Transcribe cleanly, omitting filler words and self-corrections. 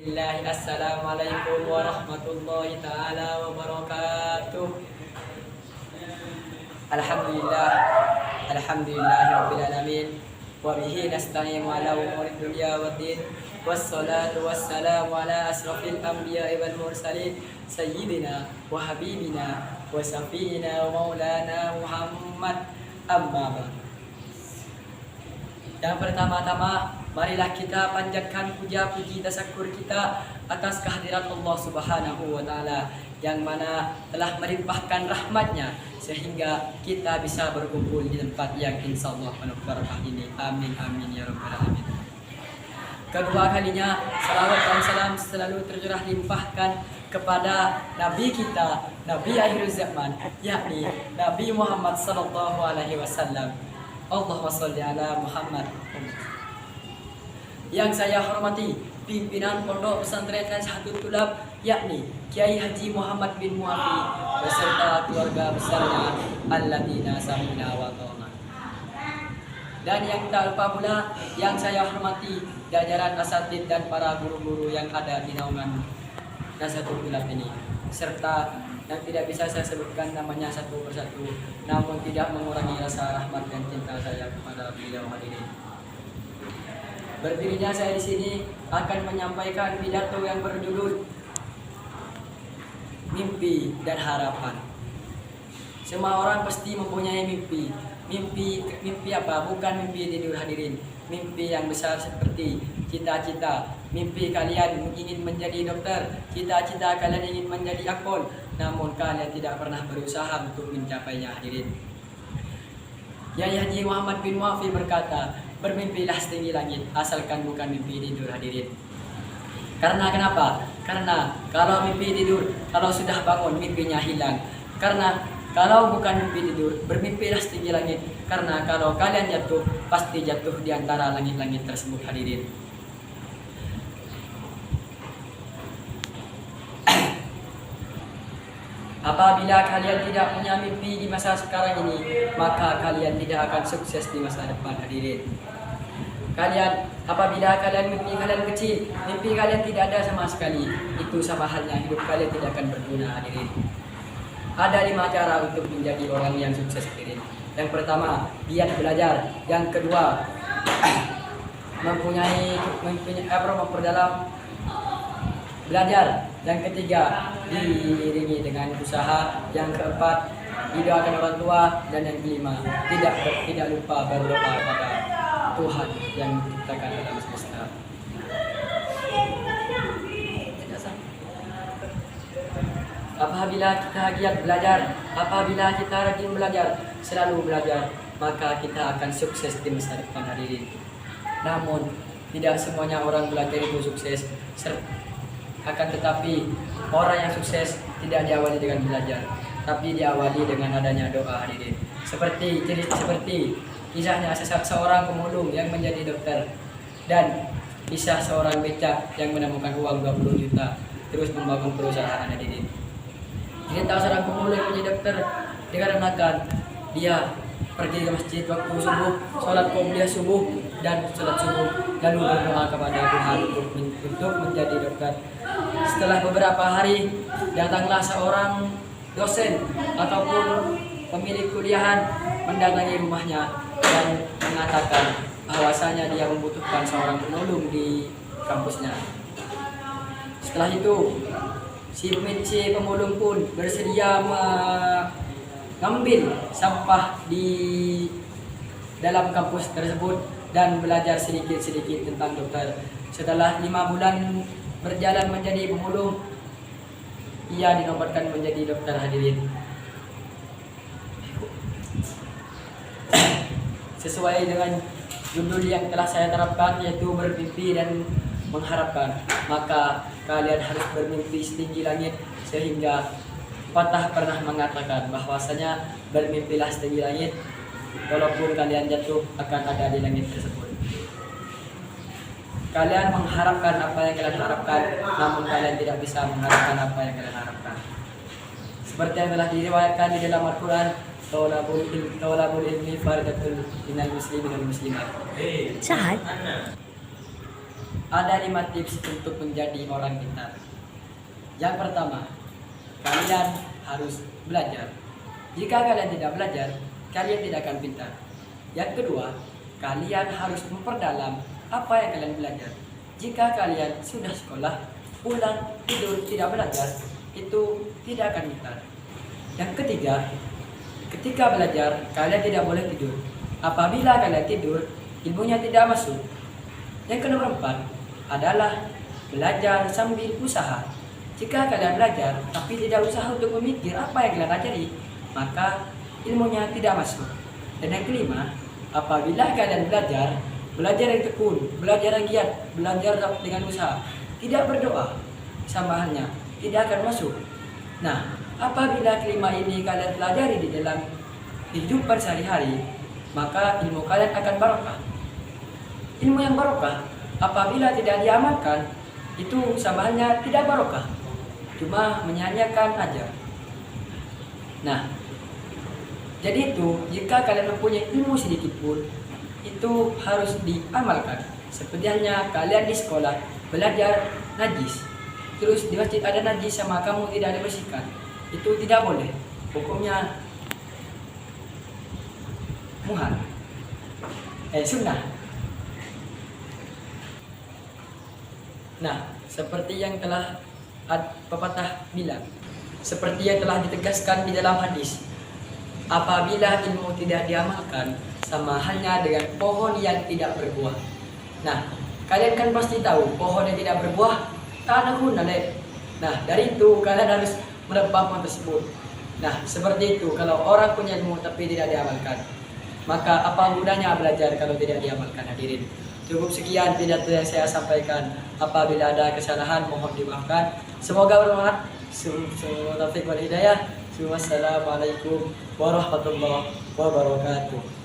Assalamualaikum warahmatullahi ta'ala wabarakatuh. Alhamdulillah, alhamdulillahi rabbil alamin, wa bihi nasta'inu ala umuri dunya waddin, wassalatu wassalamu ala asrafil anbiya'i wal mursalin, sayyidina wa habibina wa syafi'ina wa maulana Muhammad, amma ba'd. Yang pertama-tama, marilah kita panjatkan puja-puji tasakur kita atas kehadirat Allah Subhanahu wa Ta'ala yang mana telah melimpahkan rahmatnya sehingga kita bisa berkumpul di tempat yang insya Allah penuh barakah ini. Amin amin ya rabbal alamin. Kedua kalinya, salawat dan salam selalu tercurah limpahkan kepada Nabi kita, Nabi akhir zaman, yakni Nabi Muhammad sallallahu alaihi wasallam. Allahumma sholli ala Muhammad. Yang saya hormati pimpinan Pondok Pesantren Nasihatul Tulab, yakni Kiai Haji Muhammad bin Muafi beserta keluarga besarnya alladzina samina wa ta'na. Dan yang tak lupa pula yang saya hormati jajaran asatid dan para guru-guru yang ada di naungan Nasihatul Tulab ini, serta yang tidak bisa saya sebutkan namanya satu persatu, namun tidak mengurangi rasa rahmat dan cinta saya kepada beliau hadirin. Berdirinya saya di sini akan menyampaikan pidato yang berjudul Mimpi dan Harapan. Semua orang pasti mempunyai mimpi. Mimpi apa? Bukan mimpi tidur hadirin. Mimpi yang besar seperti cita-cita. Mimpi kalian ingin menjadi dokter, cita-cita kalian ingin menjadi akpol, namun kalian tidak pernah berusaha untuk mencapainya hadirin. Kiai Haji Muhammad bin Muafi berkata, bermimpilah setinggi langit, asalkan bukan mimpi tidur hadirin. Karena kenapa? Karena kalau mimpi tidur, kalau sudah bangun mimpinya hilang. Karena kalau bukan mimpi tidur, bermimpilah setinggi langit. Karena kalau kalian jatuh, pasti jatuh di antara langit-langit tersebut hadirin. Apabila kalian tidak punya mimpi di masa sekarang ini, maka kalian tidak akan sukses di masa depan hadirin. Apabila kalian mimpi kalian kecil, mimpi kalian tidak ada sama sekali, itu sama halnya hidup kalian tidak akan berguna hadirin. Ada 5 cara untuk menjadi orang yang sukses hadirin. Yang pertama, giat belajar. Yang kedua, memperdalam belajar. Yang ketiga, diiringi dengan usaha. Yang keempat, didoakan orang tua. Dan yang kelima, tidak lupa berdoa kepada Tuhan yang menciptakan alam semesta. Apabila kita giat belajar, apabila kita rajin belajar, selalu belajar, maka kita akan sukses di masa depan hadirin. Namun, tidak semuanya orang belajar itu sukses. Akan tetapi, orang yang sukses tidak diawali dengan belajar, tapi diawali dengan adanya doa hadirin. Seperti kisahnya seorang pemulung yang menjadi dokter, dan kisah seorang becak yang menemukan uang 20 juta terus membangun perusahaan hadirin. Cerita seorang pemulung yang menjadi dokter dikarenakan dia pergi ke masjid waktu subuh, sholat qobliyah subuh dan sholat subuh, lalu berdoa kepada Tuhan untuk menjadi dokter. Setelah beberapa hari, datanglah seorang dosen ataupun pemilik kuliahan mendatangi rumahnya dan mengatakan bahwasanya dia membutuhkan seorang penolong di kampusnya. Setelah itu, si pemulung pun bersedia mengambil sampah di dalam kampus tersebut dan belajar sedikit-sedikit tentang dokter. Setelah 5 bulan berjalan menjadi pemulung, ia dinobatkan menjadi dokter hadirin. Sesuai dengan judul yang telah saya terapkan, yaitu bermimpi dan mengharapkan, maka kalian harus bermimpi setinggi langit, sehingga patah pernah mengatakan bahwasanya bermimpilah setinggi langit, walaupun kalian jatuh akan ada di langit tersebut. Kalian mengharapkan apa yang kalian harapkan, namun kalian tidak bisa mengharapkan apa yang kalian harapkan. Seperti yang telah diriwayatkan di dalam Al-Quran, Tawlabul ilmi faridatul minal muslimin wal muslimat. Ada 5 tips untuk menjadi orang pintar. Yang pertama, kalian harus belajar. Jika kalian tidak belajar, kalian tidak akan pintar. Yang kedua, kalian harus memperdalam apa yang kalian belajar. Jika kalian sudah sekolah, pulang, tidur, tidak belajar, itu tidak akan pintar. Yang ketiga, ketika belajar, kalian tidak boleh tidur. Apabila kalian tidur, ilmunya tidak masuk. Yang keempat adalah belajar sambil usaha. Jika kalian belajar tapi tidak usaha untuk memikir apa yang kalian pelajari, maka ilmunya tidak masuk. Dan yang kelima, apabila kalian belajar yang tekun, belajar yang giat, belajar dengan usaha, tidak berdoa, sama halnya tidak akan masuk. Nah, apabila kelima ini kalian pelajari di dalam kehidupan sehari-hari, maka ilmu kalian akan barokah. Ilmu yang barokah apabila tidak diamalkan, itu sama halnya tidak barokah, cuma menyia-nyiakan aja. Nah, jadi itu jika kalian mempunyai ilmu sedikit pun, itu harus diamalkan. Seperti halnya kalian di sekolah belajar najis, terus di masjid ada najis sama kamu tidak dibersihkan, itu tidak boleh, hukumnya muhal, sunnah. Nah, seperti yang telah pepatah bilang, seperti yang telah ditegaskan di dalam hadis, apabila ilmu tidak diamalkan, sama halnya dengan pohon yang tidak berbuah. Nah, kalian kan pasti tahu pohon yang tidak berbuah tak ada gunanya. Nah, dari itu kalian harus menebang pohon tersebut. Nah, seperti itu kalau orang punya ilmu tapi tidak diamalkan, maka apa gunanya belajar kalau tidak diamalkan, hadirin? Cukup sekian tidak yang saya sampaikan. Apabila ada kesalahan mohon dimaafkan. Semoga bermanfaat. Semoga taufiq wal hidayah. Wassalamualaikum warahmatullahi wabarakatuh.